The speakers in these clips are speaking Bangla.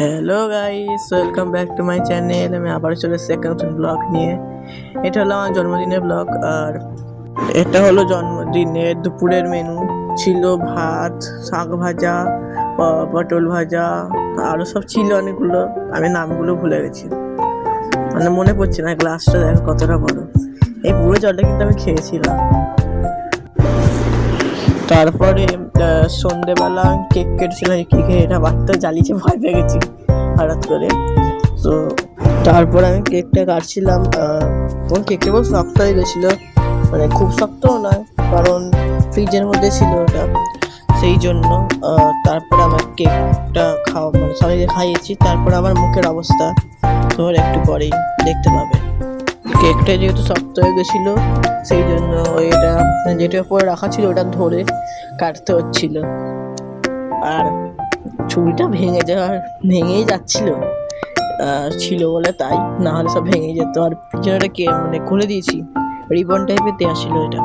Hello guys, welcome back to my channel. আমি আবার চলে এসেছি একটা নতুন ব্লগ নিয়ে। এটা হলো আমার জন্মদিনের ব্লগ। আর এটা হলো জন্মদিনের দুপুরের মেনু। ছিল ভাত, শাক ভাজা, পটল ভাজা, আরও সব ছিল অনেকগুলো। আমি নামগুলো ভুলে গেছি, মানে মনে পড়ছে না। গ্লাসটা দেখো কতটা বড়। এই পুরো জলটা কিন্তু আমি খেয়েছিলাম। তারপরে সন্ধেবেলা কেক কেটেছিলাম। কেকে এটা বাচ্চা জ্বালিয়েছে, ভয় পেয়ে গেছি হঠাৎ করে। তো তারপর আমি কেকটা কাটছিলাম। তখন কেকটা খুব শক্ত হয়ে গেছিলো, মানে খুব শক্তও নয়, কারণ ফ্রিজের মধ্যে ছিল ওটা, সেই জন্য। তারপরে আমার কেকটা মানে সবাইকে খাইয়েছি। তারপর আমার মুখের অবস্থা তোমার একটু পরেই দেখতে পাবে। কেকটা যেহেতু শক্ত হয়ে গেছিলো, সেই জন্য এটা যেটা উপরে রাখা ছিল ওটা ধরে কাটতে হচ্ছিল। আর ছুরিটা ভেঙেই যাচ্ছিল ছিল বলে, তাই না হলে সব ভেঙে যেত। আর পিছনেটা মানে খুলে দিয়েছি, রিবন টাইপের দেওয়া ছিল এটা।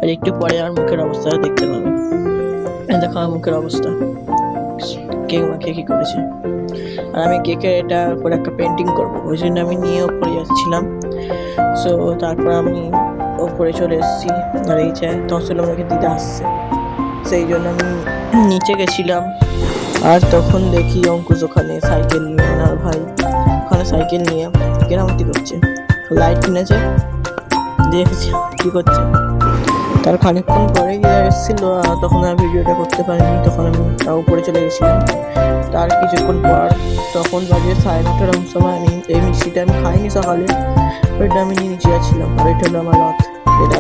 আর একটু পরে আমার মুখের অবস্থা দেখতে পাবে। দেখো আমার মুখের অবস্থা, কেক মাখিয়ে কি করেছে। আর আমি কেকের এটা উপরে একটা পেন্টিং করবো, ওই জন্য আমি নিয়ে ওপরে যাচ্ছিলাম। সো তারপর আমি ওপরে চলে এসেছি। আর এই যে তহসিল আমাকে দিতে আসছে, সেই জন্য আমি নিচে গেছিলাম। আর তখন দেখি অঙ্কুশ ওখানে সাইকেল নিয়ে, ওনার ভাই ওখানে সাইকেল নিয়ে কেরামতি করছে। লাইট কিনেছে, দেখেছি কি করছে। তার খানিকক্ষণ পরে গিয়ে এসেছিল, তখন আর ভিডিওটা করতে পারিনি। তখন আমি উপরে চলে গেছিলাম। তার কিছুক্ষণ পর তখন বাজে 9:30 এরকম সময়। আমি এই মিষ্টিটা আমি খাইনি সকালে, ওইটা আমি নিয়ে নিচে যাচ্ছিলাম। আর এটা হলো আমার রথ, এটা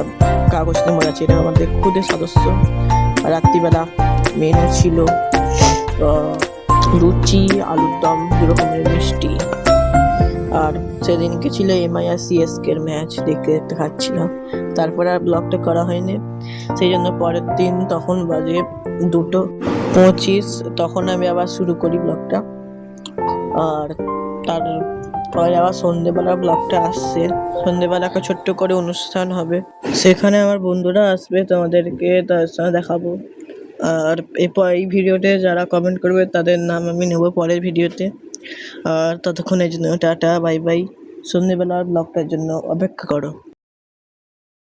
কাগজ নেমে আছে, এটা আমাদের খুদের সদস্য। আর রাত্রিবেলা মেনু ছিল লুচি, আলুর দম, 2 রকমের মিষ্টি। আর সেদিনকে ছিল MI আর CSK এর ম্যাচ, দেখতে দেখতে খাচ্ছিলাম। তারপর আর ব্লগটা করা হয়নি, সেই জন্য পরের দিন তখন বাজে 2:25, তখন আমি আবার শুরু করি ব্লগটা। আর তারপরে আবার সন্ধ্যেবেলা ব্লগটা আসছে। সন্ধ্যেবেলা একটা ছোট্ট করে অনুষ্ঠান হবে, সেখানে আমার বন্ধুরা আসবে, তোমাদেরকে তাদের সঙ্গে দেখাবো। আর এরপর এই ভিডিওতে যারা কমেন্ট করবে তাদের নাম আমি নেব পরের ভিডিওতে। আর ততক্ষণের জন্য টাটা, বাই বাই। সন্ধ্যেবেলার ব্লগটার জন্য অপেক্ষা করো।